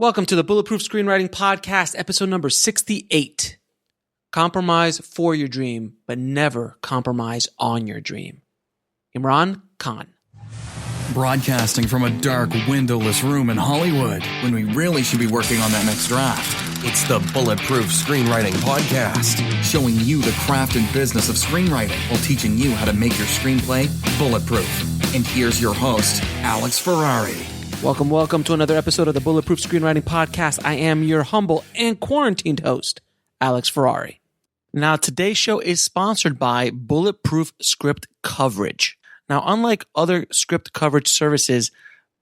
Welcome to the Bulletproof Screenwriting Podcast, episode number 68. Compromise for your dream, but never compromise on your dream. Imran Khan. Broadcasting from a dark, windowless room in Hollywood when we really should be working on that next draft. It's the Bulletproof Screenwriting Podcast, showing you the craft and business of screenwriting while teaching you how to make your screenplay bulletproof. And here's your host, Alex Ferrari. Welcome to another episode of the Bulletproof Screenwriting Podcast. I am your humble and quarantined host, Alex Ferrari. Now, today's show is sponsored by Bulletproof Script Coverage. Now, unlike other script coverage services,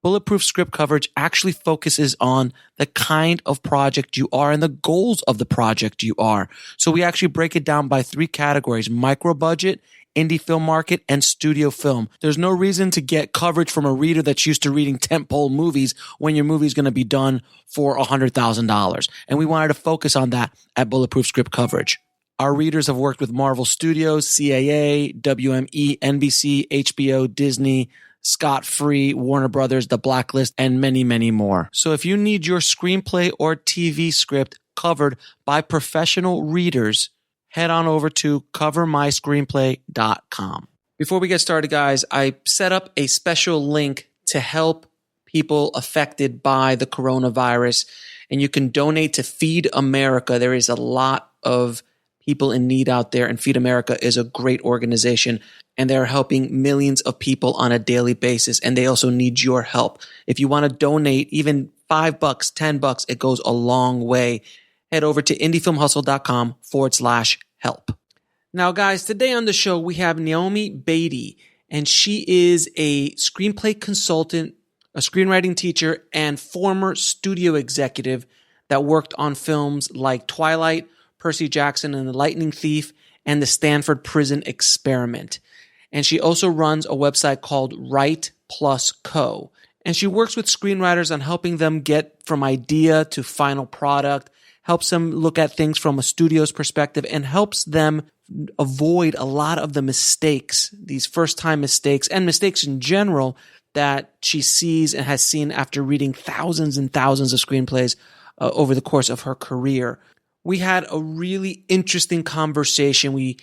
Bulletproof Script Coverage actually focuses on the kind of project you are and the goals of the project you are. So we actually break it down by three categories: micro budget, indie film market, and studio film. There's no reason to get coverage from a reader that's used to reading tentpole movies when your movie is going to be done for $100,000. And we wanted to focus on that at Bulletproof Script Coverage. Our readers have worked with Marvel Studios, CAA, WME, NBC, HBO, Disney, Scott Free, Warner Brothers, The Blacklist, and many, many more. So if you need your screenplay or TV script covered by professional readers, head on over to covermyscreenplay.com. Before we get started, guys, I set up a special link to help people affected by the coronavirus, and you can donate to Feed America. There is a lot of people in need out there, and Feed America is a great organization, and they're helping millions of people on a daily basis, and they also need your help. If you want to donate even $5, $10, it goes a long way. Head over to indiefilmhustle.com/help. Now, guys, today on the show, we have Naomi Beaty, and she is a screenplay consultant, a screenwriting teacher, and former studio executive that worked on films like Twilight, Percy Jackson and the Lightning Thief, and the Stanford Prison Experiment. And she also runs a website called Write Plus Co. And she works with screenwriters on helping them get from idea to final product, helps them look at things from a studio's perspective, and helps them avoid a lot of the mistakes, these first-time mistakes, and mistakes in general that she sees and has seen after reading thousands and thousands of screenplays over the course of her career. We had a really interesting conversation. We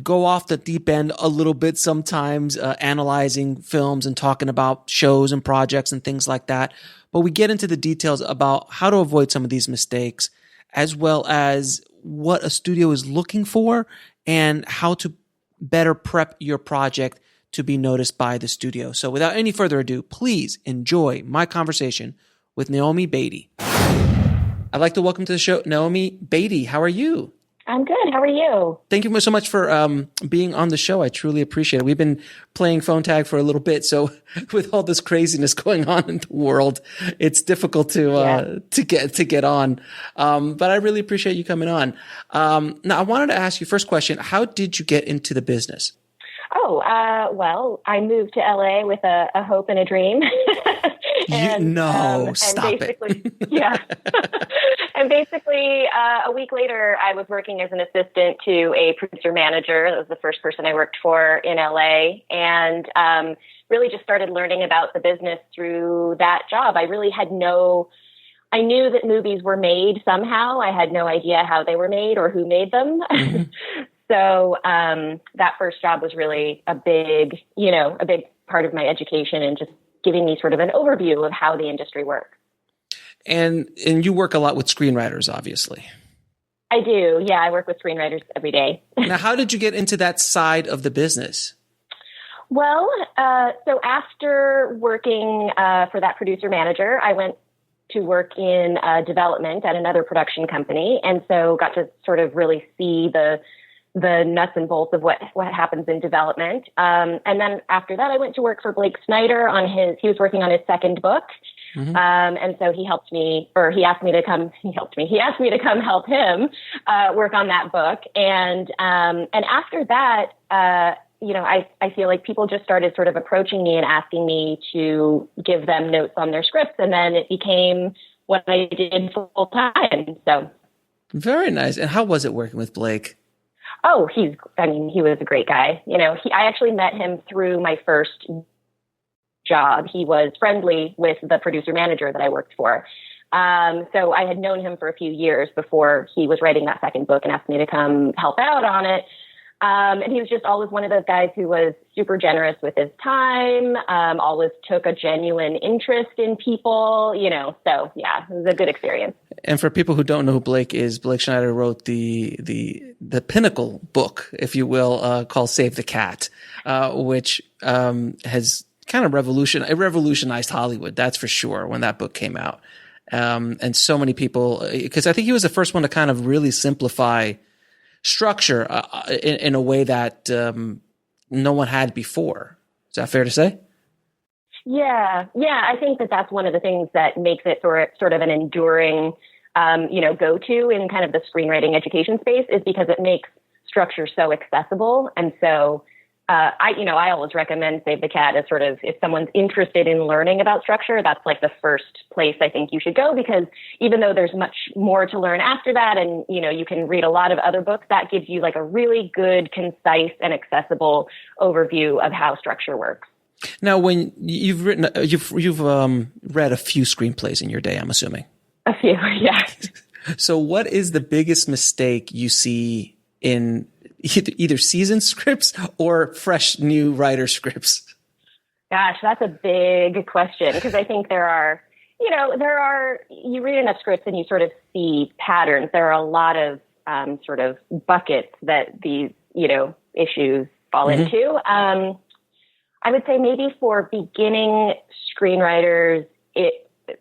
go off the deep end a little bit sometimes, analyzing films and talking about shows and projects and things like that. But we get into the details about how to avoid some of these mistakes, as well as what a studio is looking for and how to better prep your project to be noticed by the studio. So without any further ado, please enjoy my conversation with Naomi Beaty. I'd like to welcome to the show Naomi Beaty. How are you? I'm good. How are you? Thank you so much for being on the show. I truly appreciate it. We've been playing phone tag for a little bit, so with all this craziness going on in the world, it's difficult to get on. But I really appreciate you coming on. Now, I wanted to ask you first question: how did you get into the business? Well, I moved to LA with a hope and a dream. Stop it. Yeah. And basically, a week later, I was working as an assistant to a producer manager. That was the first person I worked for in LA, and really just started learning about the business through that job. I really had I knew that movies were made somehow. I had no idea how they were made or who made them. Mm-hmm. So that first job was really a big part of my education and just giving me sort of an overview of how the industry works. And you work a lot with screenwriters, obviously. I do. Yeah, I work with screenwriters every day. Now, how did you get into that side of the business? Well, so after working for that producer manager, I went to work in development at another production company, and so got to sort of really see the nuts and bolts of what happens in development. And then after that, I went to work for Blake Snyder he was working on his second book. Mm-hmm. And so he asked me to come help him, work on that book. And after that, I feel like people just started sort of approaching me and asking me to give them notes on their scripts. And then it became what I did full time. So very nice. And how was it working with Blake? Oh, he was a great guy. I actually met him through my first job. He was friendly with the producer manager that I worked for. So I had known him for a few years before he was writing that second book and asked me to come help out on it. And he was just always one of those guys who was super generous with his time, always took a genuine interest in people, so yeah, it was a good experience. And for people who don't know who Blake is, Blake Schneider wrote the pinnacle book, if you will, called Save the Cat, which has kind of revolutionized Hollywood. That's for sure when that book came out. And so many people, because I think he was the first one to kind of really simplify structure in a way that no one had before. Is that fair to say? Yeah. I think that's one of the things that makes it sort of an enduring, go-to in kind of the screenwriting education space, is because it makes structure so accessible. And so I always recommend Save the Cat as sort of, if someone's interested in learning about structure, that's like the first place I think you should go, because even though there's much more to learn after that, and, you can read a lot of other books, that gives you like a really good, concise and accessible overview of how structure works. Now, when you've read a few screenplays in your day, I'm assuming. A few, yeah. So what is the biggest mistake you see in either seasoned scripts or fresh new writer scripts? Gosh, that's a big question, because I think there are, you read enough scripts and you sort of see patterns. There are a lot of sort of buckets that these, issues fall into. I would say maybe for beginning screenwriters,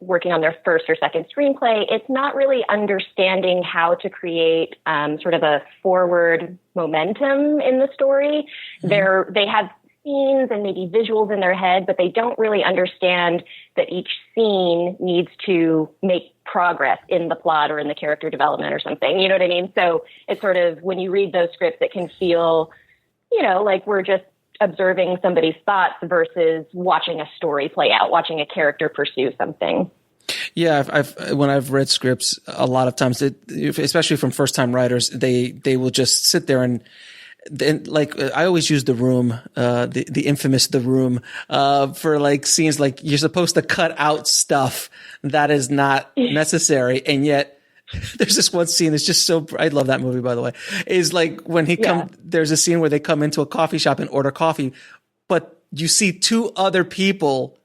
working on their first or second screenplay, it's not really understanding how to create sort of a forward momentum in the story. They have scenes and maybe visuals in their head, but they don't really understand that each scene needs to make progress in the plot or in the character development or something. You know what I mean? So it's sort of, when you read those scripts, it can feel, like we're just observing somebody's thoughts versus watching a story play out, watching a character pursue something. Yeah, when I've read scripts, a lot of times, especially from first time writers, they will just sit there and like, I always use The Room, the infamous The Room, for like scenes, like you're supposed to cut out stuff that is not necessary, and yet there's this one scene that's just so, I love that movie, by the way, is like when there's a scene where they come into a coffee shop and order coffee, but you see two other people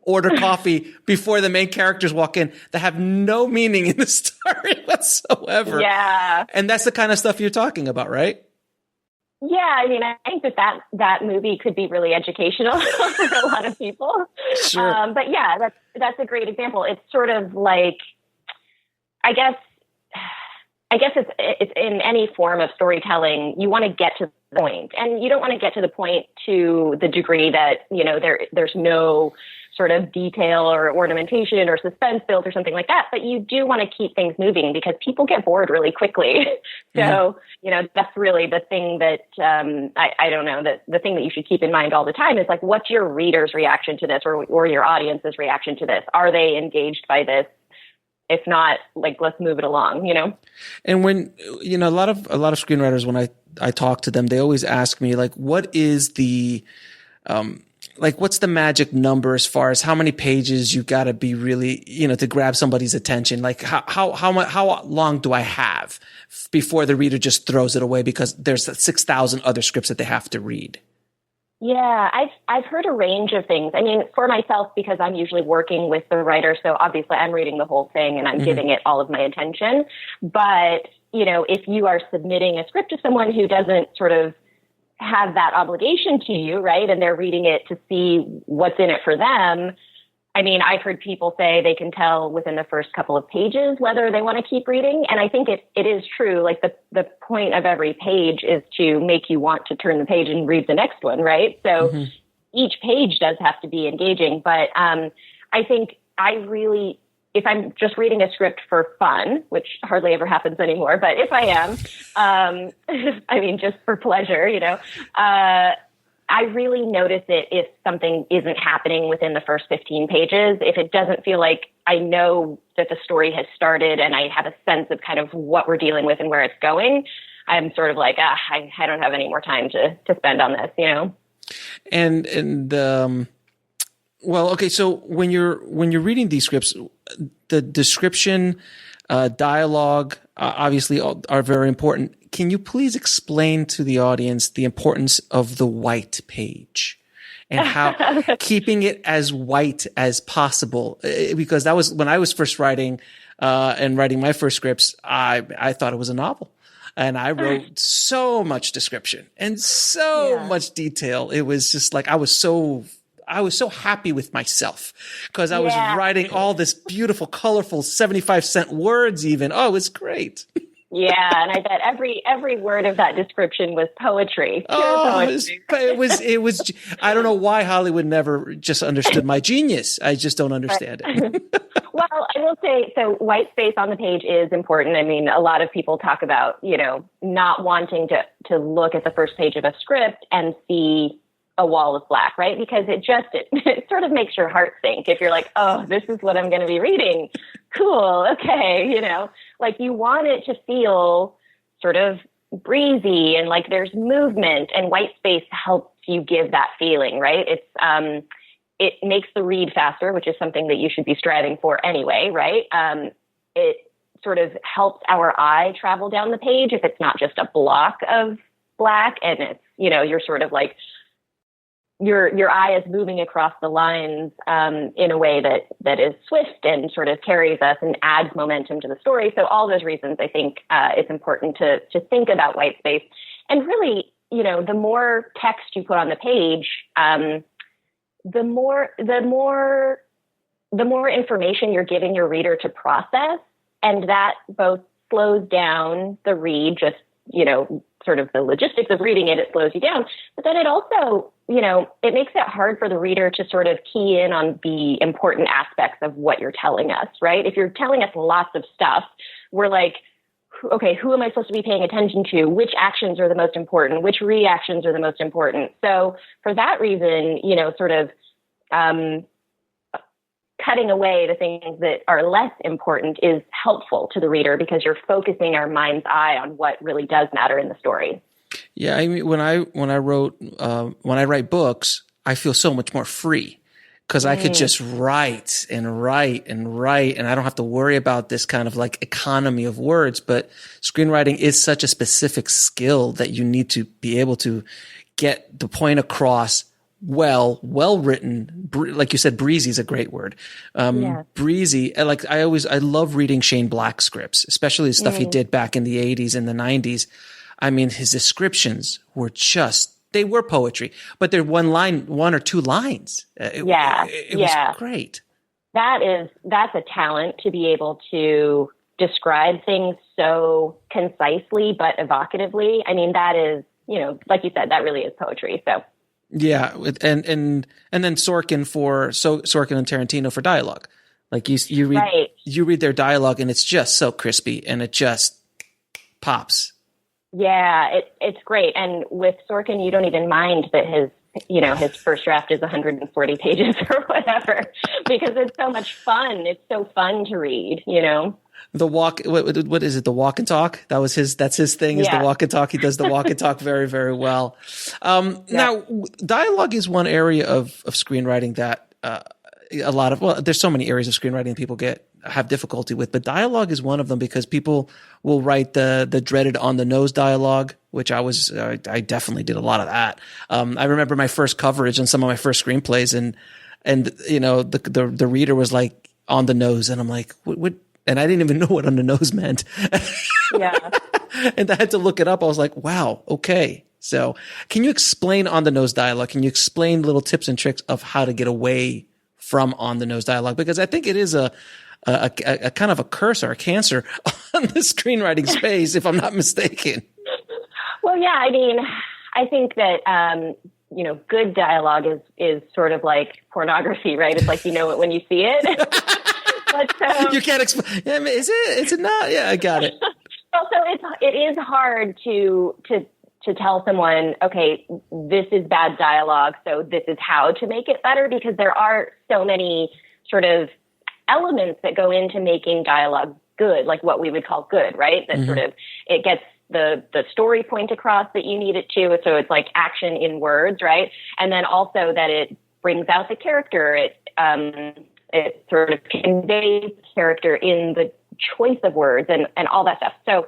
order coffee before the main characters walk in that have no meaning in the story whatsoever. Yeah. And that's the kind of stuff you're talking about, right? Yeah, I mean, I think that movie could be really educational for a lot of people. Sure. But yeah, that's a great example. It's sort of like, I guess it's in any form of storytelling, you want to get to the point, and you don't want to get to the point to the degree that, there's no sort of detail or ornamentation or suspense built or something like that. But you do want to keep things moving because people get bored really quickly. So, that's really the thing that, I don't know, that the thing that you should keep in mind all the time is like, what's your reader's reaction to this, or your audience's reaction to this? Are they engaged by this? If not, like, let's move it along, And when, a lot of screenwriters, when I talk to them, they always ask me, like, what is the, what's the magic number as far as how many pages you got to be really, to grab somebody's attention? Like, how long do I have before the reader just throws it away because there's 6,000 other scripts that they have to read? Yeah, I've heard a range of things. I mean, for myself, because I'm usually working with the writer, so obviously I'm reading the whole thing and I'm giving it all of my attention. But, if you are submitting a script to someone who doesn't sort of have that obligation to you, right, and they're reading it to see what's in it for them, I mean, I've heard people say they can tell within the first couple of pages whether they want to keep reading. And I think it is true. Like the point of every page is to make you want to turn the page and read the next one, right? So each page does have to be engaging. But I think if I'm just reading a script for fun, which hardly ever happens anymore, but if I am, I mean, just for pleasure, I really notice it if something isn't happening within the first 15 pages. If it doesn't feel like I know that the story has started and I have a sense of kind of what we're dealing with and where it's going, I'm sort of like, I don't have any more time to spend on this, And Well, okay. So when you're reading these scripts, the description, dialogue, obviously are very important. Can you please explain to the audience the importance of the white page and how keeping it as white as possible? Because that was when I was first writing, and writing my first scripts, I thought it was a novel. And I wrote so much description and so much detail. It was just like, I was so happy with myself because I was writing all this beautiful, colorful 75-cent words even. Oh, it was great. Yeah, and I bet every word of that description was poetry. Poetry. It was. I don't know why Hollywood never just understood my genius. I just don't understand it. Well, I will say, so white space on the page is important. I mean, a lot of people talk about, not wanting to look at the first page of a script and see a wall of black, right? Because it sort of makes your heart sink if you're like, oh, this is what I'm going to be reading. Cool. Okay. Like you want it to feel sort of breezy and like there's movement, and white space helps you give that feeling, right? It makes the read faster, which is something that you should be striving for anyway, right? It sort of helps our eye travel down the page if it's not just a block of black and it's, you're sort of like, your eye is moving across the lines in a way that is swift and sort of carries us and adds momentum to the story. So all those reasons, I think it's important to think about white space. And really, the more text you put on the page, the more information you're giving your reader to process, and that both slows down the read, just sort of the logistics of reading it slows you down, but then it also it makes it hard for the reader to sort of key in on the important aspects of what you're telling us, right? If you're telling us lots of stuff, we're like, okay, who am I supposed to be paying attention to? Which actions are the most important? Which reactions are the most important? So for that reason, sort of cutting away the things that are less important is helpful to the reader because you're focusing our mind's eye on what really does matter in the story. Yeah, I mean, when I write books, I feel so much more free because I could just write and write and write, and I don't have to worry about this kind of like economy of words. But screenwriting is such a specific skill that you need to be able to get the point across well written. Like you said, breezy is a great word. Breezy. Like I love reading Shane Black's scripts, especially the stuff he did back in the 80s and the 90s. I mean, his descriptions were they were poetry, but they're one or two lines. It was great. That's a talent to be able to describe things so concisely, but evocatively. I mean, that is, like you said, that really is poetry. So. Yeah. And then Sorkin and Tarantino for dialogue. Like you read their dialogue and it's just so crispy and it just pops. Yeah, it's great. And with Sorkin, you don't even mind that his first draft is 140 pages or whatever, because it's so much fun. It's so fun to read, The walk, what is it? The walk and talk? That's his thing is the walk and talk. He does the walk and talk very, very well. Now dialogue is one area of screenwriting that, there's so many areas of screenwriting people have difficulty with, but dialogue is one of them because people will write the dreaded on the nose dialogue, which I definitely did a lot of that. I remember my first coverage on some of my first screenplays and the reader was like on the nose and I'm like, what? And I didn't even know what on the nose meant. Yeah. And I had to look it up. I was like, wow. Okay. So can you explain on the nose dialogue? Can you explain little tips and tricks of how to get away from on the nose dialogue? Because I think it is a kind of a curse or a cancer on the screenwriting space, if I'm not mistaken. Well, yeah, I mean, I think that, good dialogue is sort of like pornography, right? It's like, it when you see it. But, you can't explain. Yeah, is it? Is it not? Yeah, I got it. Also, it is hard to tell someone, okay, this is bad dialogue, so this is how to make it better, because there are so many sort of elements that go into making dialogue good, like what we would call good, right? That sort of, it gets the story point across that you need it to. So it's like action in words, right? And then also that brings out the character. It sort of conveys character in the choice of words and all that stuff. So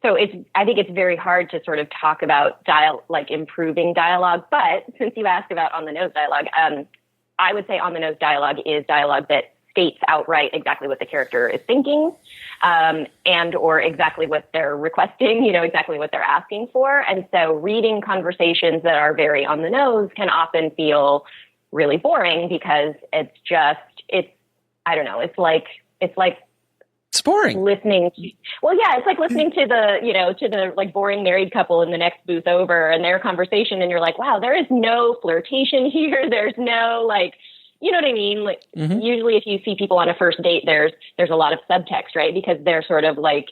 I think it's very hard to sort of talk about improving dialogue. But since you asked about on the nose dialogue, I would say on the nose dialogue is dialogue that states outright exactly what the character is thinking, and or exactly what they're requesting, exactly what they're asking for. And so reading conversations that are very on the nose can often feel really boring because it's boring. Listening. It's like listening to the like boring married couple in the next booth over and their conversation. And you're like, wow, there is no flirtation here. There's no you know what I mean? Like usually if you see people on a first date, there's a lot of subtext, right? Because they're sort of like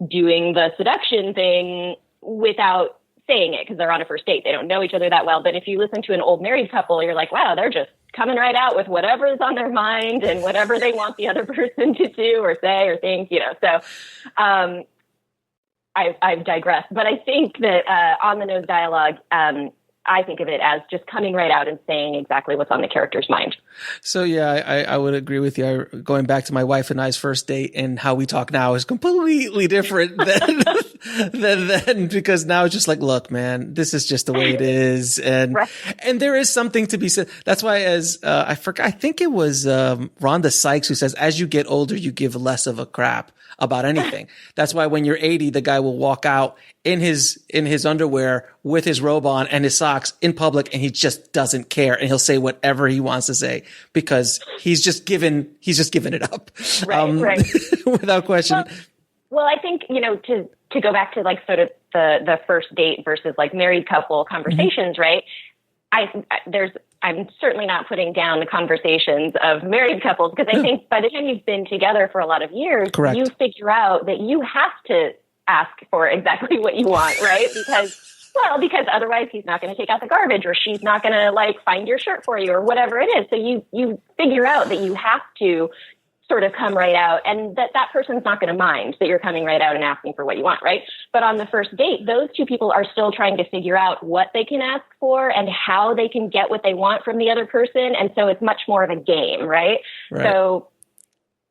doing the seduction thing without saying it because they're on a first date. They don't know each other that well. But if you listen to an old married couple, you're like, wow, they're just coming right out with whatever is on their mind and whatever they want the other person to do or say or think, So I've digressed. But I think that on the nose dialogue, I think of it as just coming right out and saying exactly what's on the character's mind. So yeah, I would agree with you. Going back to my wife and I's first date and how we talk now is completely different than then, because now it's just like, look, man, this is just the way it is. And, right. and there is something to be said. That's why I think it was, Rhonda Sykes who says, as you get older, you give less of a crap about anything. That's why when you're 80, the guy will walk out in his underwear with his robe on and his socks in public, and he just doesn't care, and he'll say whatever he wants to say because he's just given it up, right. without question. Well, I think to go back to like sort of the first date versus like married couple conversations, right? I'm certainly not putting down the conversations of married couples because I think by the time you've been together for a lot of years, correct, you figure out that you have to ask for exactly what you want, right? Because otherwise he's not going to take out the garbage or she's not going to like find your shirt for you or whatever it is. So you figure out that you have to sort of come right out and that person's not going to mind that you're coming right out and asking for what you want, right? But on the first date, those two people are still trying to figure out what they can ask for and how they can get what they want from the other person. And so it's much more of a game, right? So,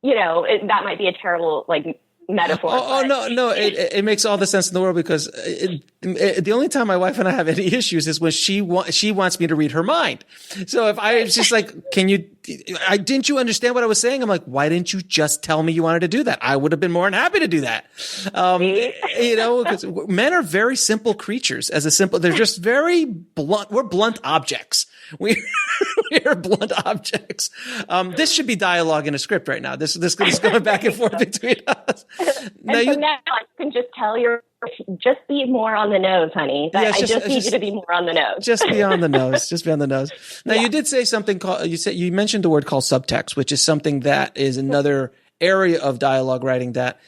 that might be a terrible, like, metaphor. No, it makes all the sense in the world because the only time my wife and I have any issues is when she wants me to read her mind. So if I was just like, didn't you understand what I was saying? I'm like, why didn't you just tell me you wanted to do that? I would have been more than happy to do that. Because men are very simple creatures. They're just very blunt. We're blunt objects. We're blunt objects. This should be dialogue in a script right now. This is going back and forth between us. Now I can just tell just be more on the nose, honey. I just need you to be more on the nose. Just be on the nose. Just be on the nose. Now, you did say something you mentioned the word called subtext, which is something that is another area of dialogue writing that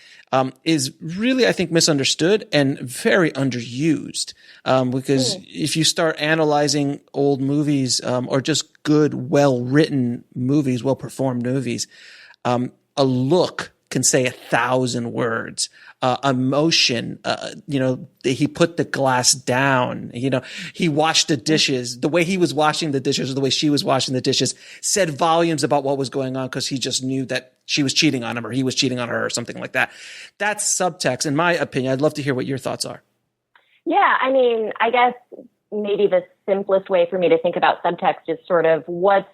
is really, I think, misunderstood and very underused. Because if you start analyzing old movies, or just good, well-written movies, well-performed movies, a look can say 1,000 words. Emotion, he put the glass down, he washed the dishes. The way he was washing the dishes or the way she was washing the dishes said volumes about what was going on because he just knew that she was cheating on him or he was cheating on her or something like that. That's subtext, in my opinion. I'd love to hear what your thoughts are. Yeah, I mean, I guess maybe the simplest way for me to think about subtext is sort of what's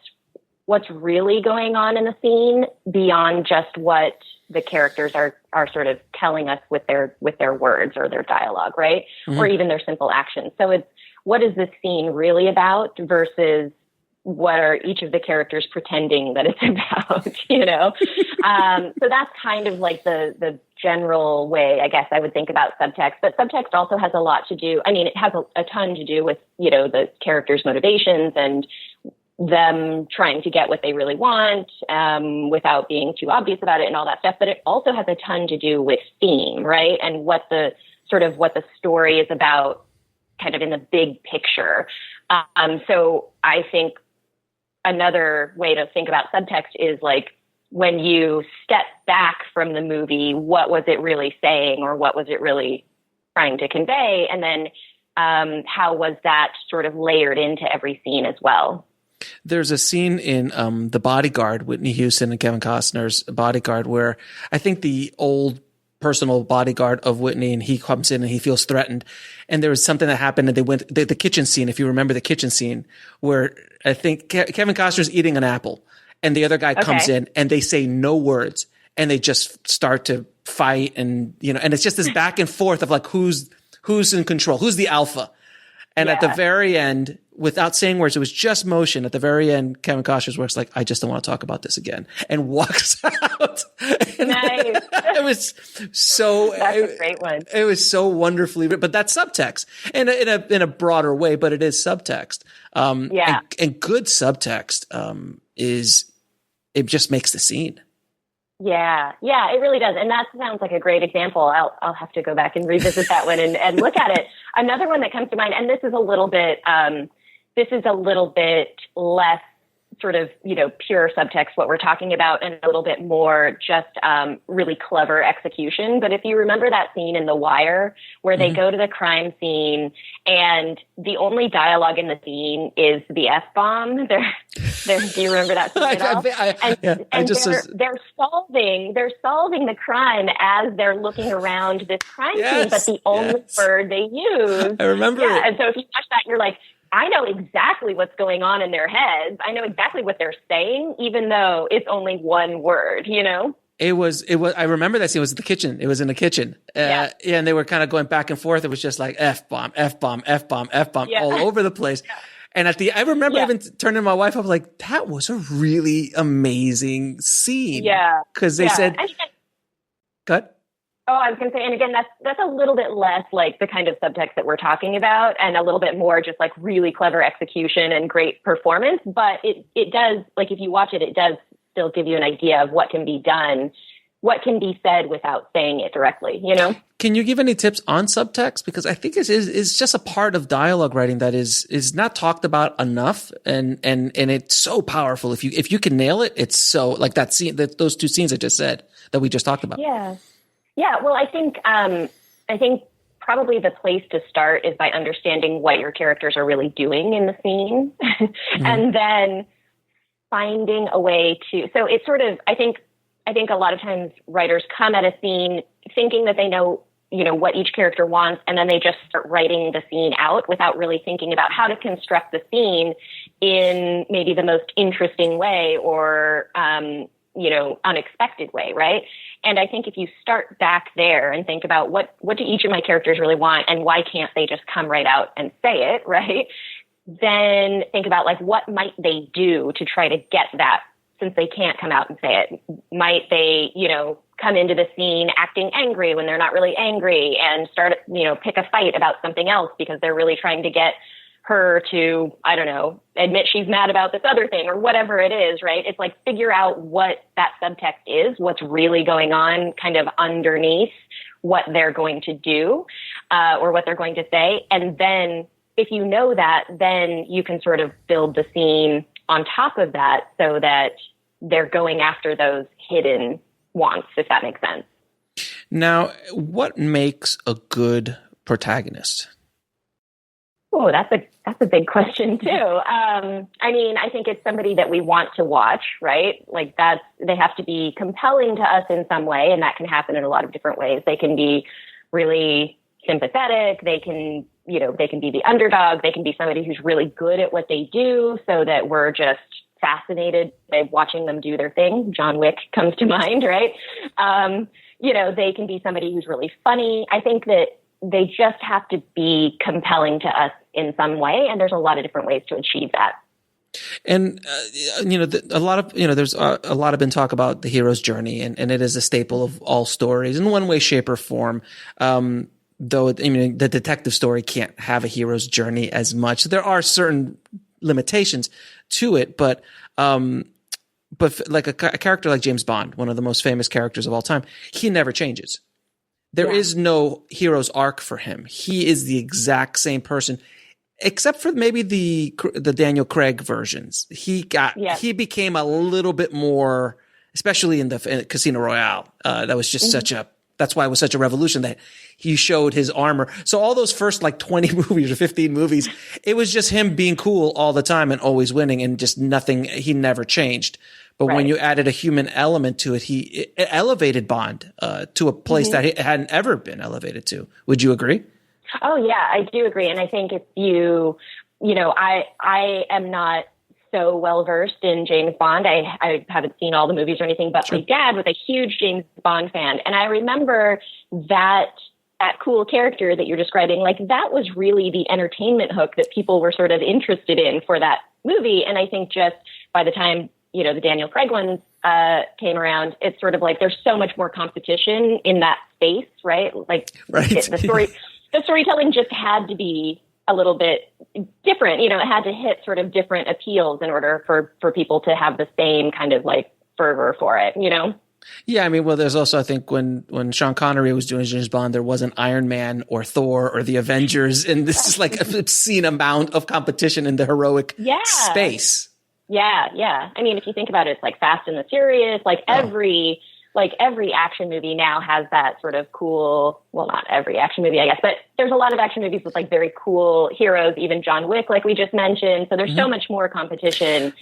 really going on in the scene beyond just what the characters are sort of telling us with their words or their dialogue, right? Mm-hmm. Or even their simple actions. So it's what is this scene really about versus what are each of the characters pretending that it's about, So that's kind of like the general way, I guess, I would think about subtext. But subtext also has a lot to do. I mean, it has a ton to do with, the characters' motivations and them trying to get what they really want without being too obvious about it and all that stuff. But it also has a ton to do with theme, right? And what the story is about kind of in the big picture. So I think another way to think about subtext is like when you step back from the movie, what was it really saying or what was it really trying to convey? And then how was that sort of layered into every scene as well? There's a scene in The Bodyguard, Whitney Houston and Kevin Costner's Bodyguard, where I think the old personal bodyguard of Whitney, and he comes in and he feels threatened. And there was something that happened, and they went the kitchen scene. If you remember the kitchen scene, where I think Kevin Costner's eating an apple, and the other guy comes in, and they say no words, and they just start to fight, and and it's just this back and forth of like who's in control, who's the alpha. And at the very end, without saying words, it was just motion. At the very end, Kevin Costner's works like, I just don't want to talk about this again, and walks out. Nice. It was so. That's a great one. It was so wonderfully, but that's subtext in a broader way, but it is subtext. And good subtext it just makes the scene. Yeah, it really does. And that sounds like a great example. I'll have to go back and revisit that one and look at it. Another one that comes to mind, and this is a little bit less sort of, pure subtext, what we're talking about, and a little bit more just really clever execution. But if you remember that scene in The Wire where they go to the crime scene and the only dialogue in the scene is the F-bomb, do you remember that scene at all? They're solving the crime as they're looking around this crime scene, but the only word they use. I remember it. And so if you watch that, you're like, I know exactly what's going on in their heads. I know exactly what they're saying, even though it's only one word, It was, I remember that scene. It was in the kitchen. It was in the kitchen. And they were kind of going back and forth. It was just like F-bomb, F-bomb, F-bomb, F-bomb all over the place. Yeah. And I remember even turning to my wife, I was like, that was a really amazing scene. Yeah. Cause they said, cut. Oh, I was going to say, and again, that's a little bit less like the kind of subtext that we're talking about, and a little bit more just like really clever execution and great performance. But it does, like if you watch it, it does still give you an idea of what can be done, what can be said without saying it directly, Can you give any tips on subtext? Because I think it's just a part of dialogue writing that is not talked about enough, and it's so powerful. If you can nail it, it's so like that scene, those two scenes I just said that we just talked about. Yeah, well, I think probably the place to start is by understanding what your characters are really doing in the scene, and then finding a way to. So it's sort of, I think a lot of times writers come at a scene thinking that they know what each character wants, and then they just start writing the scene out without really thinking about how to construct the scene in maybe the most interesting way or unexpected way, right? And I think if you start back there and think about what do each of my characters really want, and why can't they just come right out and say it, right? Then think about like, what might they do to try to get that, since they can't come out and say it? Might they, come into the scene acting angry when they're not really angry, and start, pick a fight about something else because they're really trying to get her to, I don't know, admit she's mad about this other thing or whatever it is, right? It's like figure out what that subtext is, what's really going on kind of underneath what they're going to do or what they're going to say. And then if you know that, then you can sort of build the scene on top of that so that they're going after those hidden wants, if that makes sense. Now, what makes a good protagonist? Oh, that's a big question too. I think it's somebody that we want to watch, right? Like they have to be compelling to us in some way, and that can happen in a lot of different ways. They can be really sympathetic. They can be the underdog. They can be somebody who's really good at what they do, so that we're just fascinated by watching them do their thing. John Wick comes to mind, right? They can be somebody who's really funny. I think that they just have to be compelling to us in some way. And there's a lot of different ways to achieve that. And, a lot of, there's a lot of been talk about the hero's journey, and it is a staple of all stories in one way, shape, or form. Though, the detective story can't have a hero's journey as much. There are certain limitations to it, but like a character like James Bond, one of the most famous characters of all time, he never changes. There is no hero's arc for him. He is the exact same person, except for maybe the Daniel Craig versions. He became a little bit more, especially in Casino Royale. That was just such a That's why it was such a revolution that he showed his armor. So all those first like 20 movies or 15 movies, it was just him being cool all the time and always winning and just nothing. He never changed. But when you added a human element to it, it elevated Bond to a place that it hadn't ever been elevated to. Would you agree? Oh, yeah, I do agree. And I think if I am not so well versed in James Bond. I haven't seen all the movies or anything, but my dad was a huge James Bond fan. And I remember that cool character that you're describing, like that was really the entertainment hook that people were sort of interested in for that movie. And I think just by the time, the Daniel Craig ones came around, it's sort of like there's so much more competition in that space, right? Like the storytelling just had to be a little bit different. It had to hit sort of different appeals in order for people to have the same kind of like fervor for it, Yeah, I mean, well, there's also, I think when Sean Connery was doing James Bond, there wasn't Iron Man or Thor or the Avengers, and this is like an obscene amount of competition in the heroic space. Yeah. I mean, if you think about it, it's like Fast and the Furious, like every action movie now has that sort of cool, well, not every action movie, I guess, but there's a lot of action movies with like very cool heroes, even John Wick, like we just mentioned. So there's so much more competition.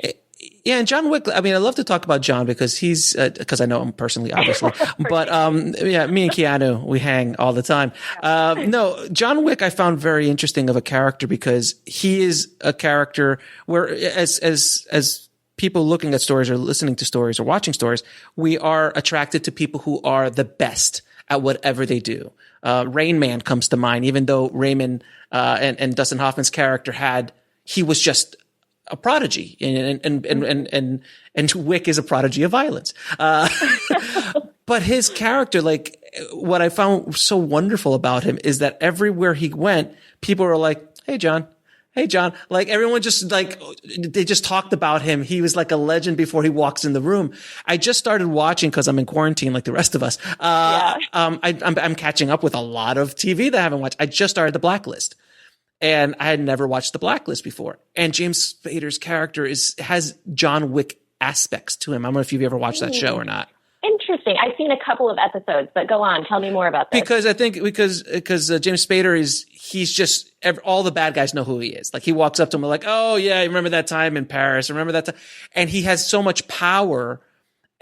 Yeah, and John Wick, I mean, I love to talk about John because because I know him personally, obviously. But me and Keanu, we hang all the time. No, John Wick I found very interesting of a character because he is a character where as people looking at stories or listening to stories or watching stories, we are attracted to people who are the best at whatever they do. Rain Man comes to mind, even though Raymond and Dustin Hoffman's character he was just a prodigy, and Wick is a prodigy of violence. But his character, like what I found so wonderful about him is that everywhere he went, people were like, "Hey, John. Hey, John." Like everyone just like, they just talked about him. He was like a legend before he walks in the room. I just started watching cause I'm in quarantine like the rest of us. I'm catching up with a lot of TV that I haven't watched. I just started The Blacklist. And I had never watched The Blacklist before. And James Spader's character has John Wick aspects to him. I don't know if you've ever watched that show or not. Interesting. I've seen a couple of episodes, but go on. Tell me more about this. Because I think James Spader he's just all the bad guys know who he is. Like he walks up to him like, "Oh yeah, you remember that time in Paris? Remember that time?" And he has so much power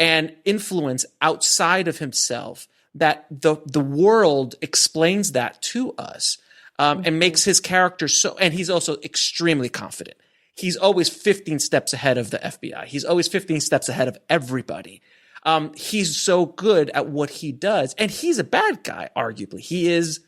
and influence outside of himself that the world explains that to us. And makes his character and he's also extremely confident. He's always 15 steps ahead of the FBI. He's always 15 steps ahead of everybody. He's so good at what he does. And he's a bad guy, arguably. He is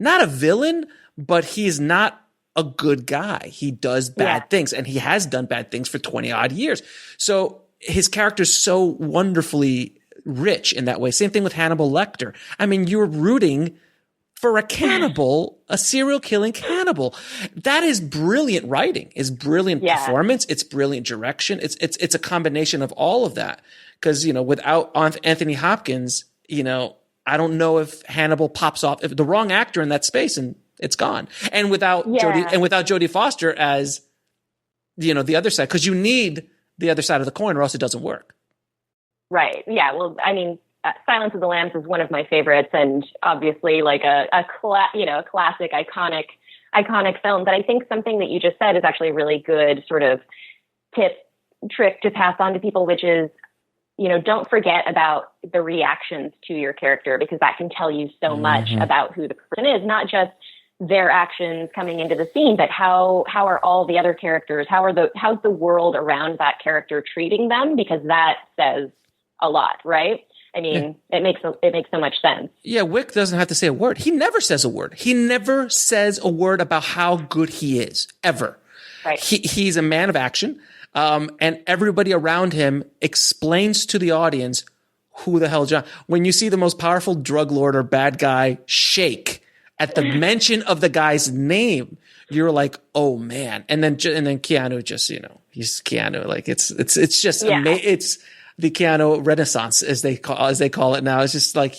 not a villain, but he's not a good guy. He does bad things, and he has done bad things for 20 odd years. So his character's so wonderfully rich in that way. Same thing with Hannibal Lecter. I mean, you're rooting for a cannibal, a serial killing cannibal. That is brilliant writing, is brilliant performance. It's brilliant direction. It's a combination of all of that. Cause, without Anthony Hopkins, I don't know if Hannibal pops off, if the wrong actor in that space and it's gone. And without Jodie Foster as, the other side, cause you need the other side of the coin or else it doesn't work. Right. Yeah. Well, I mean, Silence of the Lambs is one of my favorites, and obviously like a classic, iconic film. But I think something that you just said is actually a really good sort of trick to pass on to people, which is, don't forget about the reactions to your character, because that can tell you so much about who the person is, not just their actions coming into the scene, but how are all the other characters, how's the world around that character treating them? Because that says a lot, right? I mean, it makes so much sense. Yeah, Wick doesn't have to say a word. He never says a word. He never says a word about how good he is, ever. Right. He's a man of action, and everybody around him explains to the audience who the hell John. When you see the most powerful drug lord or bad guy shake at the mention of the guy's name, you're like, oh man. And then Keanu just, he's Keanu. Like it's just amazing. It's the Keanu Renaissance, as they call it now. It's just like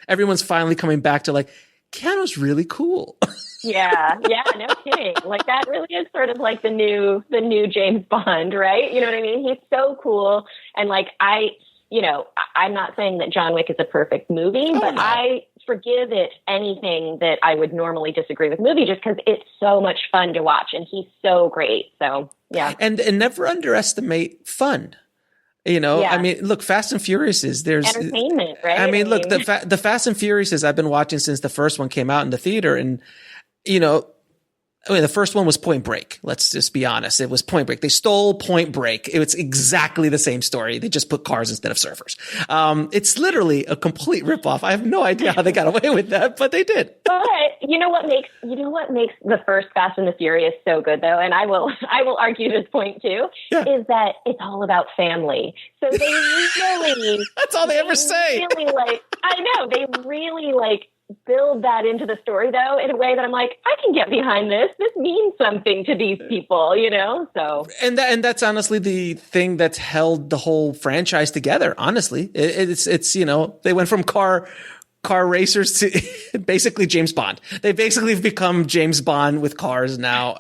everyone's finally coming back to like, Keanu's really cool. Yeah, no kidding. Like that really is sort of like the new James Bond, right? You know what I mean? He's so cool, and like I'm not saying that John Wick is a perfect movie, but no. I forgive it anything that I would normally disagree with movie just because it's so much fun to watch and he's so great. So, yeah. And never underestimate fun. I mean, look, Fast and Furious there's entertainment, right? I mean, look, the Fast and Furious I've been watching since the first one came out in the theater, and the first one was Point Break. Let's just be honest. It was Point Break. They stole Point Break. It's exactly the same story. They just put cars instead of surfers. It's literally a complete ripoff. I have no idea how they got away with that, but they did. But you know what makes the first Fast and the Furious so good, though, and I will argue this point too, is that it's all about family. So they really that's all they ever say. Really, I know they really build that into the story, though, in a way that I'm like, I can get behind this. This means something to these people, So, and that's honestly the thing that's held the whole franchise together. Honestly, it's they went from car racers to basically James Bond. They basically have become James Bond with cars now.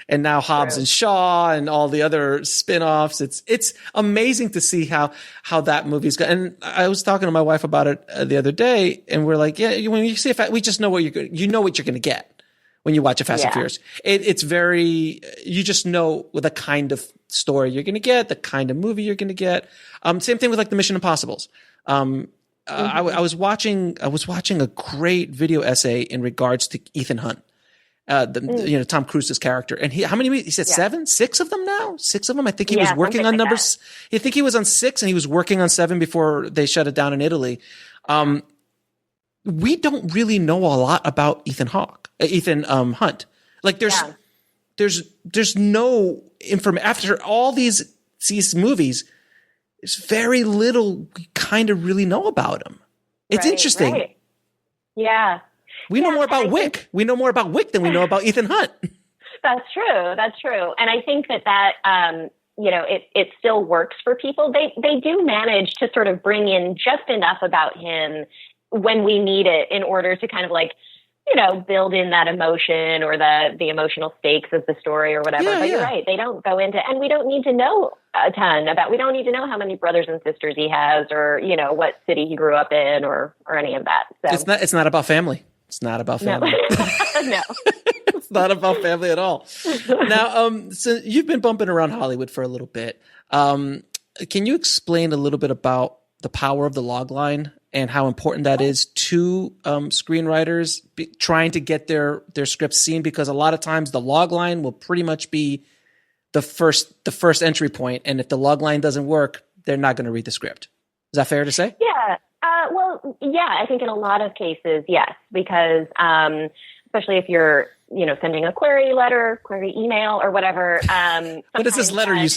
And now Hobbs and Shaw and all the other spin-offs. It's amazing to see how that movie's going. And I was talking to my wife about it the other day, and we're like, when you see we just know what you're going to get when you watch a Fast and Furious. It's very, you just know the kind of story you're going to get, the kind of movie you're going to get. Same thing with the Mission Impossibles. I was watching a great video essay in regards to Ethan Hunt. Tom Cruise's character. And how many, he said 6 of them now? 6 of them? I think he was working on numbers. I think he was on 6 and he was working on 7 before they shut it down in Italy. We don't really know a lot about Ethan Hunt. There's no information after all these movies. There's very little we kind of really know about him. It's interesting. Right. Yeah. We know more about Wick. We know more about Wick than we know about Ethan Hunt. That's true. And I think that it still works for people. They do manage to sort of bring in just enough about him when we need it in order to kind of build in that emotion or the emotional stakes of the story or whatever. But you're right. They don't go into, and we don't need to know a ton about, we don't need to know how many brothers and sisters he has or, what city he grew up in or any of that. So it's not about family. It's not about family. No. It's not about family at all. Now, so you've been bumping around Hollywood for a little bit. Can you explain a little bit about the power of the logline and how important that is to screenwriters trying to get their scripts seen? Because a lot of times the logline will pretty much be the first entry point, and if the logline doesn't work, they're not going to read the script. Is that fair to say? Yeah. I think in a lot of cases, yes, because especially if you're, sending a query letter, query email, or whatever. What is this letter you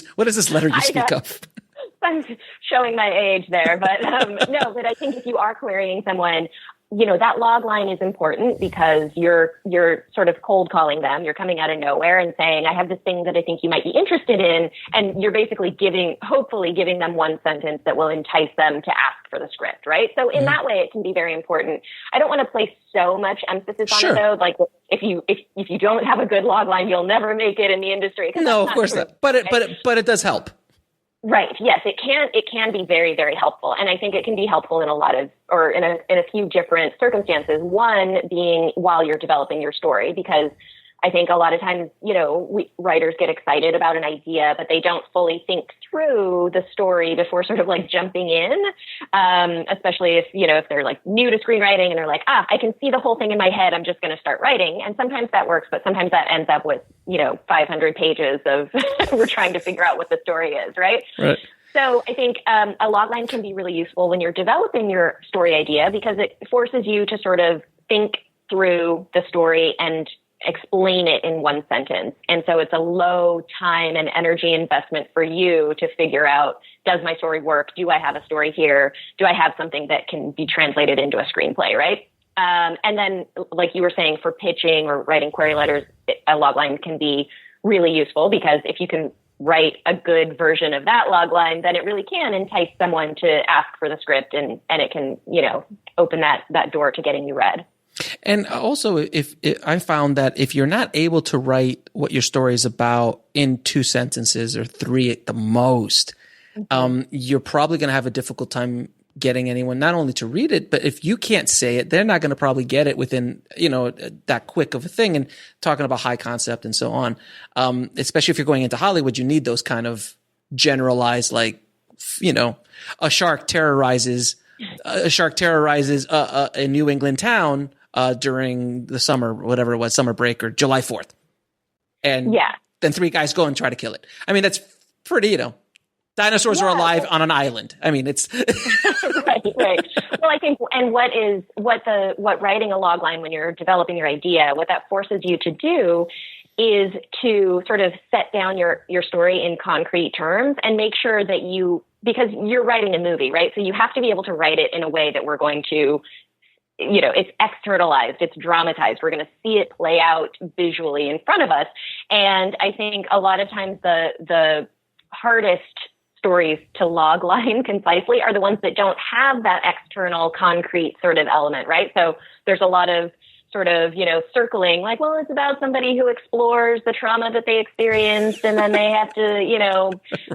speak of? I'm showing my age there, but no. But I think if you are querying someone, that log line is important because you're sort of cold calling them. You're coming out of nowhere and saying, I have this thing that I think you might be interested in. And you're basically hopefully giving them one sentence that will entice them to ask for the script, right? So in that way, it can be very important. I don't want to place so much emphasis on it though. Like if you don't have a good log line, you'll never make it in the industry. No, of course not. But it does help. Right. Yes, it can be very, very helpful. And I think it can be helpful in a few different circumstances. One being while you're developing your story, because I think a lot of times, writers get excited about an idea, but they don't fully think through the story before sort of jumping in. Especially if they're new to screenwriting and they're like, I can see the whole thing in my head. I'm just going to start writing. And sometimes that works, but sometimes that ends up with, 500 pages of we're trying to figure out what the story is. Right. So I think a logline can be really useful when you're developing your story idea because it forces you to sort of think through the story and explain it in one sentence. And so it's a low time and energy investment for you to figure out, does my story work? Do I have a story here? Do I have something that can be translated into a screenplay, right? And then, like you were saying, for pitching or writing query letters, a logline can be really useful because if you can write a good version of that logline, then it really can entice someone to ask for the script and it can, open that door to getting you read. And also, I found that if you're not able to write what your story is about in 2 sentences or 3 at the most, you're probably going to have a difficult time getting anyone not only to read it, but if you can't say it, they're not going to probably get it within, that quick of a thing. And talking about high concept and so on, especially if you're going into Hollywood, you need those kind of generalized, like, a shark terrorizes a New England town during the summer, whatever it was, summer break or July 4th. And then 3 guys go and try to kill it. I mean, that's pretty, dinosaurs are alive on an island. I mean, it's right. Well, I think, and what writing a log line when you're developing your idea, what that forces you to do is to sort of set down your story in concrete terms and make sure that because you're writing a movie, right? So you have to be able to write it in a way that we're going to, it's externalized, it's dramatized. We're going to see it play out visually in front of us. And I think a lot of times the hardest stories to log line concisely are the ones that don't have that external concrete sort of element, right? So there's a lot of sort of, circling, like, well, it's about somebody who explores the trauma that they experienced, and then they have to,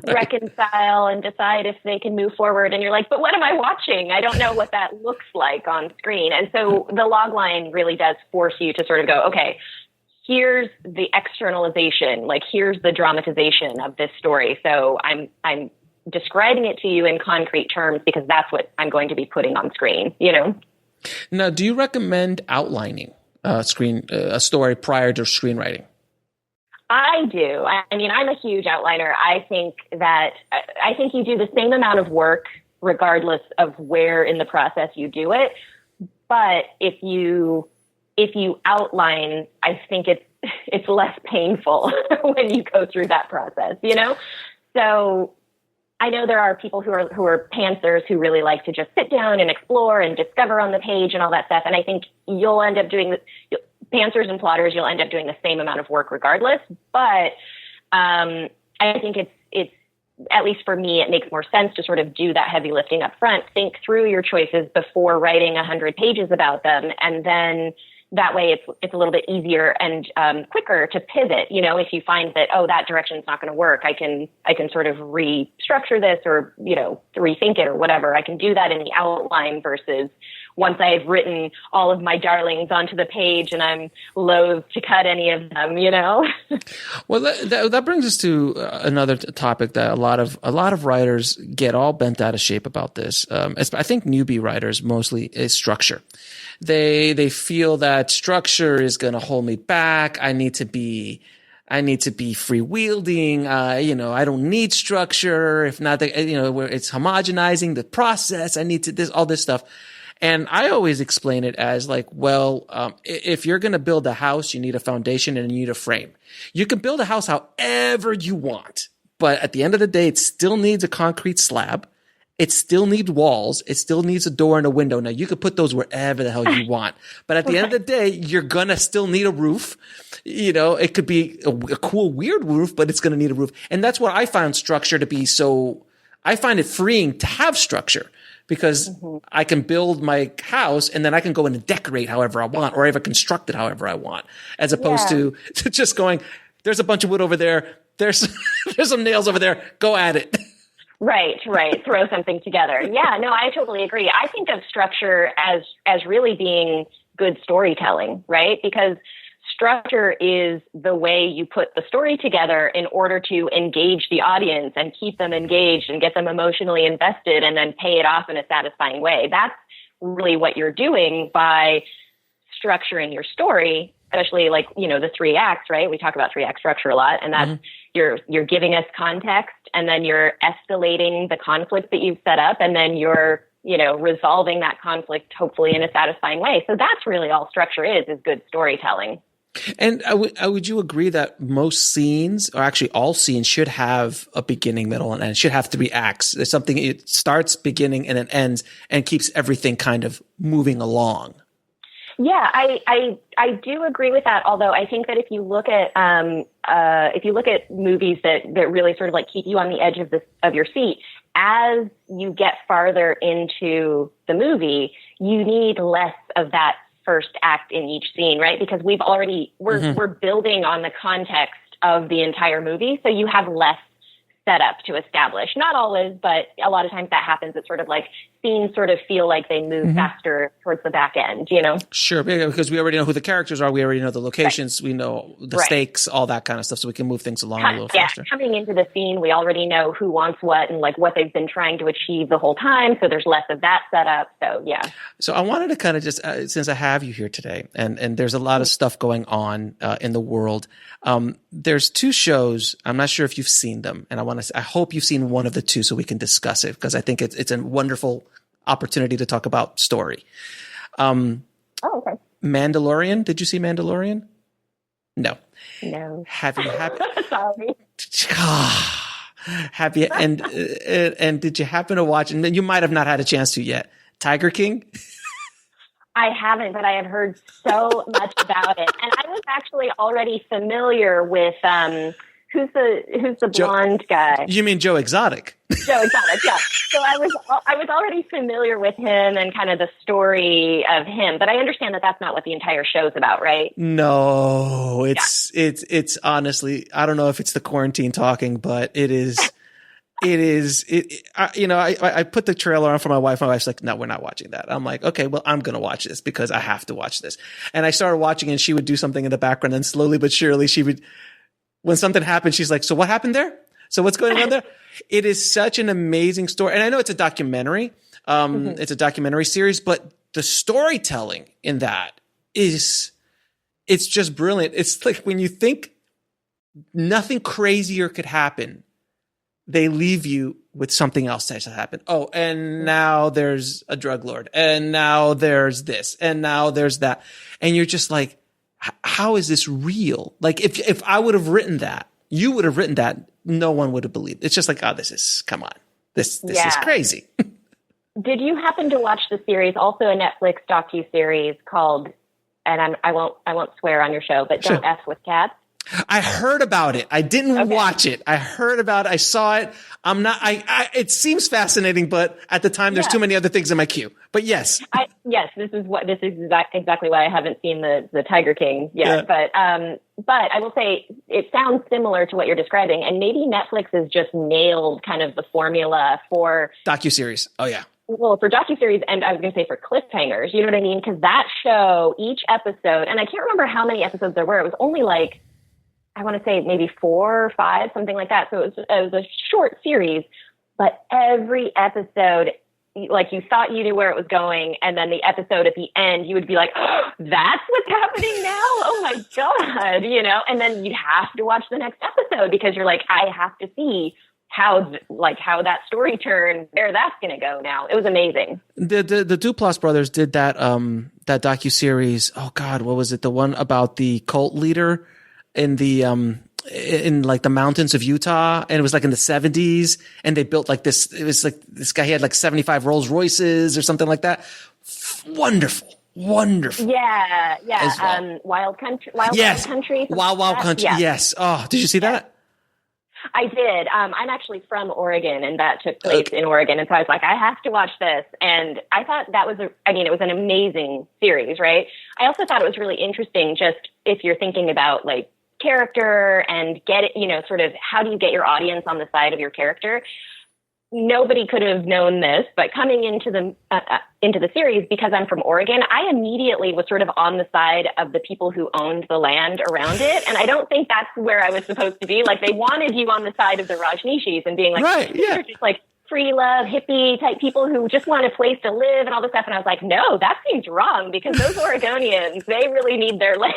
reconcile and decide if they can move forward. And you're like, but what am I watching? I don't know what that looks like on screen. And so the log line really does force you to sort of go, okay, here's the externalization, like here's the dramatization of this story. So I'm describing it to you in concrete terms because that's what I'm going to be putting on screen, Now, do you recommend outlining a story prior to screenwriting? I do. I mean, I'm a huge outliner. I think you do the same amount of work regardless of where in the process you do it. But if you outline, I think it's less painful when you go through that process, So I know there are people who are pantsers who really like to just sit down and explore and discover on the page and all that stuff. And I think you'll end up doing pantsers and plotters. You'll end up doing the same amount of work regardless. But I think it's at least for me, it makes more sense to sort of do that heavy lifting up front. Think through your choices before writing 100 pages about them, and then that way it's a little bit easier and quicker to pivot. If you find that, that direction's not going to work, I can sort of restructure this or, rethink it or whatever. I can do that in the outline versus once I've written all of my darlings onto the page and I'm loath to cut any of them, Well, that brings us to another topic that a lot of writers get all bent out of shape about this. I think newbie writers mostly is structure. They feel that structure is going to hold me back. I need to be freewheeling. I don't need structure. If not, where it's homogenizing the process. I need to all this stuff. And I always explain it as like, if you're going to build a house, you need a foundation and you need a frame. You can build a house however you want, but at the end of the day, it still needs a concrete slab. It still needs walls. It still needs a door and a window. Now, you could put those wherever the hell you want. But at the end of the day, you're going to still need a roof. It could be a cool, weird roof, but it's going to need a roof. And that's what I found structure to be. So I find it freeing to have structure because I can build my house and then I can go in and decorate however I want, or even construct it however I want, as opposed to just going, there's a bunch of wood over there. There's some nails over there. Go at it. Right. Throw something together. Yeah, no, I totally agree. I think of structure as really being good storytelling, right? Because structure is the way you put the story together in order to engage the audience and keep them engaged and get them emotionally invested and then pay it off in a satisfying way. That's really what you're doing by structuring your story, especially like, the 3 acts, right? We talk about 3-act structure a lot, and that's you're giving us context, and then you're escalating the conflict that you've set up, and then you're, resolving that conflict hopefully in a satisfying way. So that's really all structure is good storytelling. And would you agree that most scenes, or actually all scenes, should have a beginning, middle, and end? It should have 3 acts. There's something, it starts, beginning, and it ends, and keeps everything kind of moving along. Yeah, I do agree with that. Although I think that if you look at movies that really sort of like keep you on the edge of your seat, as you get farther into the movie, you need less of that first act in each scene, right? Because we're building on the context of the entire movie, so you have less setup to establish. Not always, but a lot of times that happens. It's sort of like scenes sort of feel like they move faster towards the back end, you know? Sure, because we already know who the characters are. We already know the locations. Right. We know the stakes, all that kind of stuff, so we can move things along a little faster. Coming into the scene, we already know who wants what and like what they've been trying to achieve the whole time, so there's less of that setup. So, yeah. So I wanted to kind of just, since I have you here today, and there's a lot of stuff going on in the world, there's two shows. I'm not sure if you've seen them, and I hope you've seen one of the two so we can discuss it, because I think it's a wonderful opportunity to talk about story. Okay. Mandalorian. Did you see Mandalorian? No. Have you? Sorry. Have you? And did you happen to watch? And you might have not had a chance to yet. Tiger King. I haven't, but I have heard so much about it, and I was actually already familiar with who's the blonde guy? You mean Joe Exotic? Joe Exotic, yeah. So I was already familiar with him and kind of the story of him, but I understand that that's not what the entire show's about, right? No, it's honestly, I don't know if it's the quarantine talking, but it is. I put the trailer on for my wife. My wife's like, no, we're not watching that. I'm like, okay, well, I'm going to watch this because I have to watch this. And I started watching and she would do something in the background, and slowly but surely when something happened, she's like, so what happened there? So what's going on there? It is such an amazing story. And I know it's a documentary. It's a documentary series, but the storytelling in that it's just brilliant. It's like when you think nothing crazier could happen, they leave you with something else that has happened. Oh, and now there's a drug lord, and now there's this, and now there's that. And you're just like, how is this real? Like if I would have written that, you would have written that, no one would have believed. It's just like, oh, come on. This is crazy. Did you happen to watch the series, also a Netflix docuseries called, and I won't swear on your show, but Don't F with Cats? I heard about it. I didn't watch it. I heard about it. I saw it. It seems fascinating, but at the time there's too many other things in my queue. But yes. This is exactly why I haven't seen the Tiger King yet. Yeah. But I will say it sounds similar to what you're describing, and maybe Netflix has just nailed kind of the formula for docuseries. Oh yeah. Well, for docuseries, and I was going to say for cliffhangers, you know what I mean? Because that show, each episode, and I can't remember how many episodes there were. It was only like, I want to say maybe 4 or 5, something like that. So it was a short series, but every episode, like you thought you knew where it was going. And then the episode at the end, you would be like, oh, that's what's happening now. Oh my God, and then you'd have to watch the next episode because you're like, I have to see how that story turned, where that's going to go now. It was amazing. The Duplass brothers did that docuseries. Oh God, what was it? The one about the cult leader in the in like the mountains of Utah, and it was like in the 70s, and they built like this. It was like this guy, he had like 75 Rolls Royces or something like that. Wonderful. Yeah. Well. Wild Country. Wild Country. Yeah. Yes. Oh, did you see that? I did. I'm actually from Oregon, and that took place in Oregon. And so I was like, I have to watch this. And I thought that was it was an amazing series, right? I also thought it was really interesting, just if you're thinking about like character and get it, sort of how do you get your audience on the side of your character? Nobody could have known this, but coming into the series, because I'm from Oregon, I immediately was sort of on the side of the people who owned the land around it. And I don't think that's where I was supposed to be. Like, they wanted you on the side of the Rajneeshis and being like, right, yeah. They're just like free love, hippie type people who just want a place to live and all this stuff. And I was like, no, that seems wrong, because those Oregonians, they really need their land,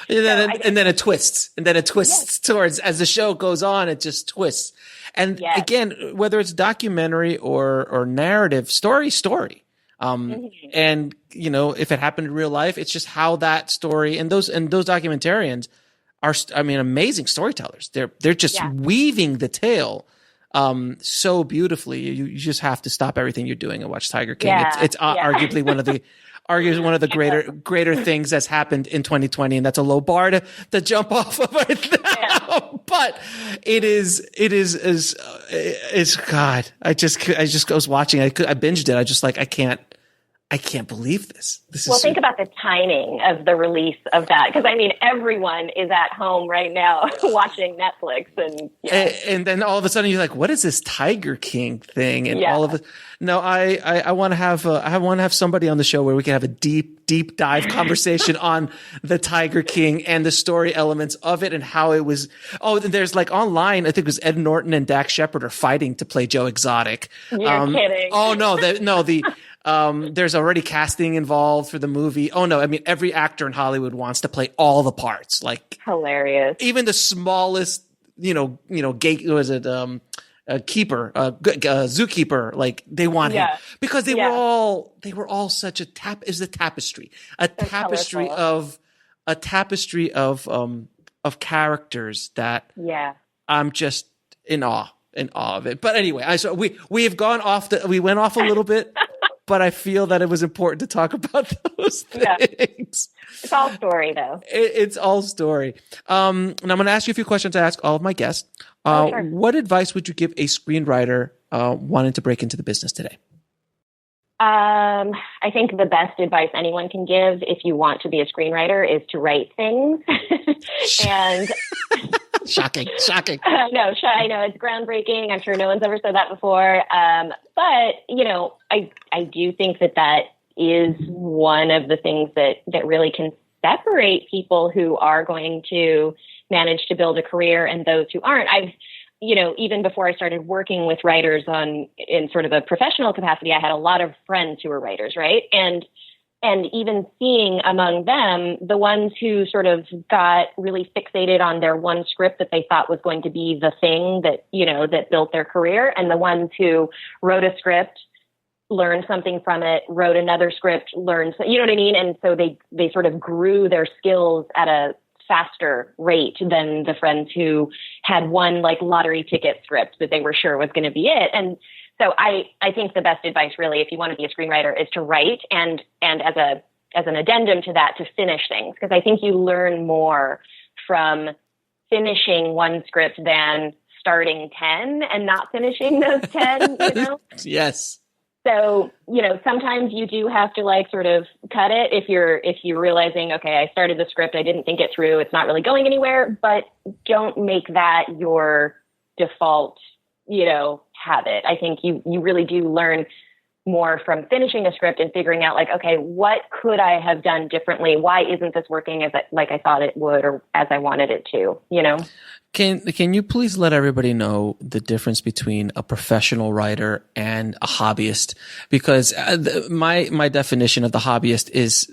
And then it twists. And then it twists towards, as the show goes on, it just twists. And again, whether it's documentary or narrative, story. And if it happened in real life, it's just how that story, and those documentarians are, amazing storytellers. They're just weaving the tale so beautifully. You just have to stop everything you're doing and watch Tiger King. It's arguably one of the greater things that's happened in 2020, and that's a low bar to jump off of right now. Yeah. But it is God. I just was watching. I binged it. I just like, I can't I can't believe this. Well, think about the timing of the release of that. Because, I mean, everyone is at home right now watching Netflix. And then all of a sudden you're like, what is this Tiger King thing? And all of it. No, I want to have somebody on the show where we can have a deep dive conversation on the Tiger King and the story elements of it and how it was. Oh, there's like online, I think it was Ed Norton and Dax Shepard are fighting to play Joe Exotic. You're kidding. Oh, no, there's already casting involved for the movie. Oh no, I mean every actor in Hollywood wants to play all the parts. Like hilarious. Even the smallest, zookeeper, like they want him because they were all such a tapestry of characters that I'm just in awe of it. But anyway, we went off a little bit. But I feel that it was important to talk about those things. Yeah. It's all story, though. It's all story. And I'm going to ask you a few questions I ask all of my guests. Sure. What advice would you give a screenwriter wanting to break into the business today? I think the best advice anyone can give if you want to be a screenwriter is to write things. And Shocking. I know it's groundbreaking. I'm sure no one's ever said that before. But I do think that is one of the things that really can separate people who are going to manage to build a career and those who aren't. Even before I started working with writers in sort of a professional capacity, I had a lot of friends who were writers, right? And even seeing among them, the ones who sort of got really fixated on their one script that they thought was going to be the thing that built their career, and the ones who wrote a script, learned something from it, wrote another script, you know what I mean? And so they sort of grew their skills at a faster rate than the friends who had one like lottery ticket script that they were sure was going to be it. And so I think the best advice really, if you want to be a screenwriter, is to write and as an addendum to that, to finish things. Because I think you learn more from finishing one script than starting 10 and not finishing those 10, Yes. So, sometimes you do have to like sort of cut it if you're realizing, okay, I started the script, I didn't think it through, it's not really going anywhere, but don't make that your default, habit. I think you really do learn more from finishing a script and figuring out like, okay, what could I have done differently? Why isn't this working like I thought it would or as I wanted it to, Can you please let everybody know the difference between a professional writer and a hobbyist? Because my definition of the hobbyist is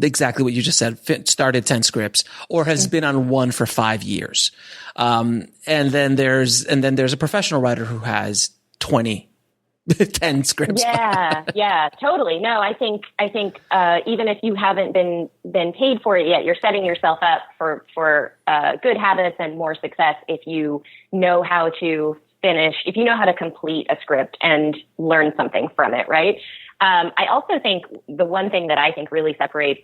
exactly what you just said. Started 10 scripts or has been on one for 5 years. And then there's a professional writer who has 10 scripts. Yeah, totally. No, I think even if you haven't been paid for it yet, you're setting yourself up for good habits and more success if you know how to finish, if you know how to complete a script and learn something from it, right? I also think the one thing that I think really separates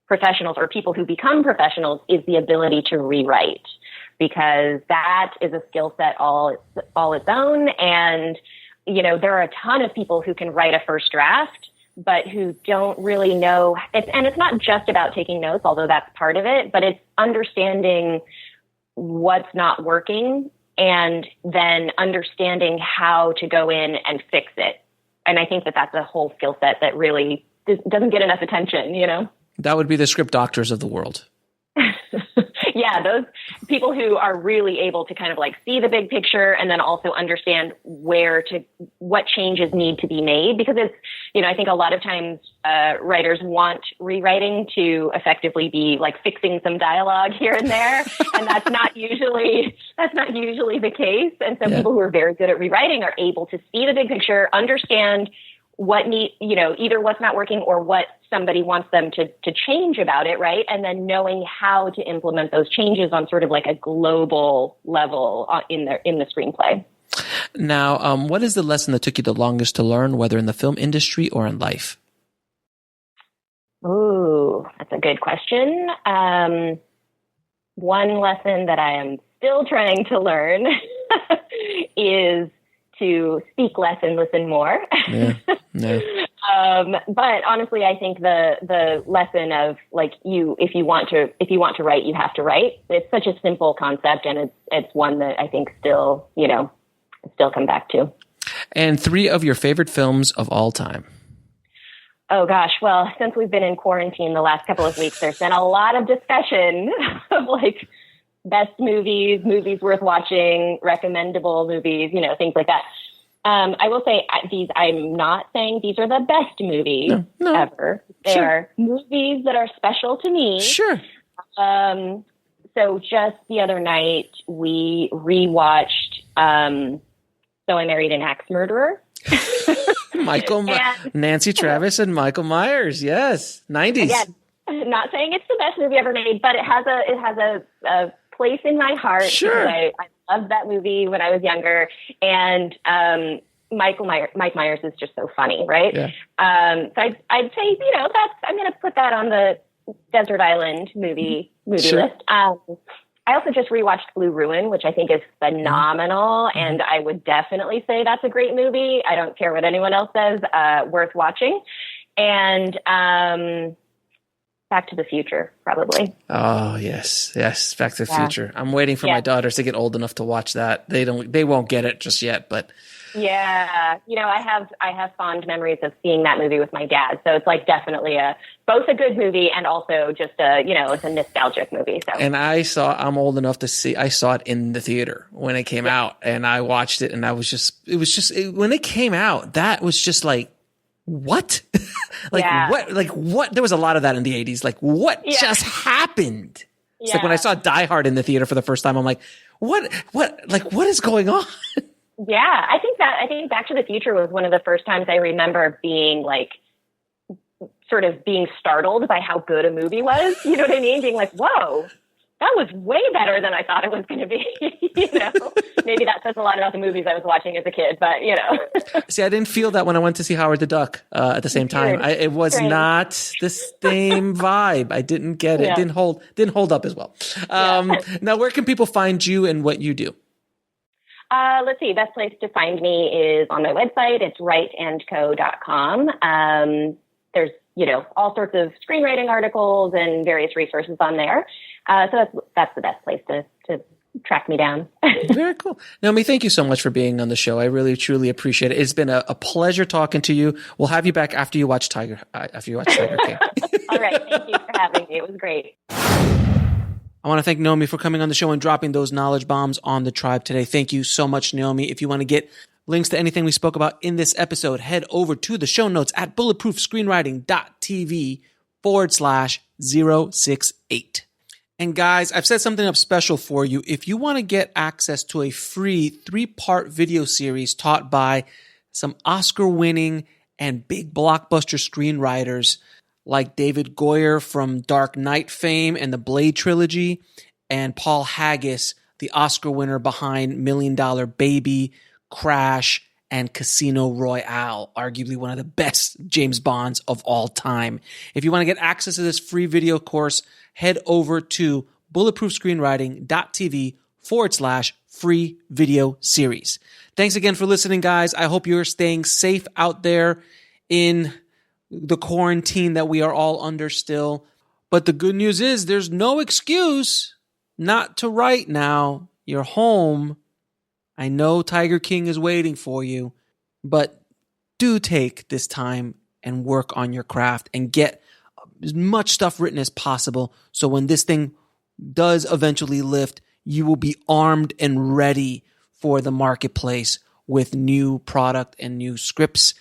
professionals or people who become professionals is the ability to rewrite, because that is a skill set all its own. And, there are a ton of people who can write a first draft, but who don't really know. And it's not just about taking notes, although that's part of it, but it's understanding what's not working and then understanding how to go in and fix it. And I think that's a whole skill set that really doesn't get enough attention, That would be the script doctors of the world. Yeah, those people who are really able to kind of like see the big picture and then also understand what changes need to be made. Because it's, I think a lot of times writers want rewriting to effectively be like fixing some dialogue here and there. And that's not usually the case. And so people who are very good at rewriting are able to see the big picture, understand either what's not working or what somebody wants them to change about it, right? And then knowing how to implement those changes on sort of like a global level in the screenplay. Now, what is the lesson that took you the longest to learn, whether in the film industry or in life? Ooh, that's a good question. One lesson that I am still trying to learn is to speak less and listen more. Yeah. But honestly, I think the lesson of like if you want to write, you have to write. It's such a simple concept, and it's one that I think still come back to. And 3 of your favorite films of all time. Oh gosh, well, since we've been in quarantine the last couple of weeks, there's been a lot of discussion of like best movies worth watching, recommendable movies, things like that. I will say I'm not saying these are the best movies ever. They are movies that are special to me. Sure. So just the other night we rewatched So I Married an Axe Murderer. Nancy Travis and Michael Myers. Yes. 90s. Again, not saying it's the best movie ever made, but it has a place in my heart. Sure. I loved that movie when I was younger. And Mike Myers is just so funny, right? Yeah. So I'd say, I'm going to put that on the Desert Island movie Sure. list. I also just rewatched Blue Ruin, which I think is phenomenal, and I would definitely say that's a great movie. I don't care what anyone else says, worth watching. And Back to the Future, probably. Oh, yes. Back to the Future. I'm waiting for my daughters to get old enough to watch that. They won't get it just yet, but... Yeah. I have fond memories of seeing that movie with my dad. So it's like definitely both a good movie and also just it's a nostalgic movie. So. And I'm old enough to see, I saw it in the theater when it came out, and I watched it, and when it came out, that was just like, what? What? There was a lot of that in the 80s. Like, what just happened? It's like when I saw Die Hard in the theater for the first time, I'm like, what is going on? Yeah, I think Back to the Future was one of the first times I remember being like, sort of being startled by how good a movie was. You know what I mean? Being like, whoa, that was way better than I thought it was going to be. Maybe that says a lot about the movies I was watching as a kid, but See, I didn't feel that when I went to see Howard the Duck at the same time. It was not the same vibe. I didn't get it. It didn't hold up as well. Now, where can people find you and what you do? Let's see. Best place to find me is on my website. It's writeandco.com. There's, all sorts of screenwriting articles and various resources on there. So that's the best place to track me down. Very cool. Naomi, thank you so much for being on the show. I really, truly appreciate it. It's been a pleasure talking to you. We'll have you back after you watch Tiger King. All right. Thank you for having me. It was great. I want to thank Naomi for coming on the show and dropping those knowledge bombs on the tribe today. Thank you so much, Naomi. If you want to get links to anything we spoke about in this episode, head over to the show notes at bulletproofscreenwriting.tv/068. And guys, I've set something up special for you. If you want to get access to a free 3-part video series taught by some Oscar-winning and big blockbuster screenwriters like David Goyer from Dark Knight fame and the Blade trilogy, and Paul Haggis, the Oscar winner behind $1 Million Baby, Crash, and Casino Royale, arguably one of the best James Bonds of all time. If you want to get access to this free video course, head over to bulletproofscreenwriting.tv/free video series. Thanks again for listening, guys. I hope you're staying safe out there in the quarantine that we are all under still. But the good news is there's no excuse not to write now. You're home. I know Tiger King is waiting for you, but do take this time and work on your craft and get as much stuff written as possible. So when this thing does eventually lift, you will be armed and ready for the marketplace with new product and new scripts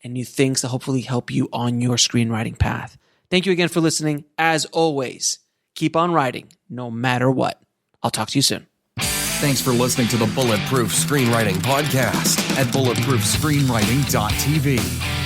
and new things to hopefully help you on your screenwriting path. Thank you again for listening. As always, keep on writing no matter what. I'll talk to you soon. Thanks for listening to the Bulletproof Screenwriting Podcast at bulletproofscreenwriting.tv.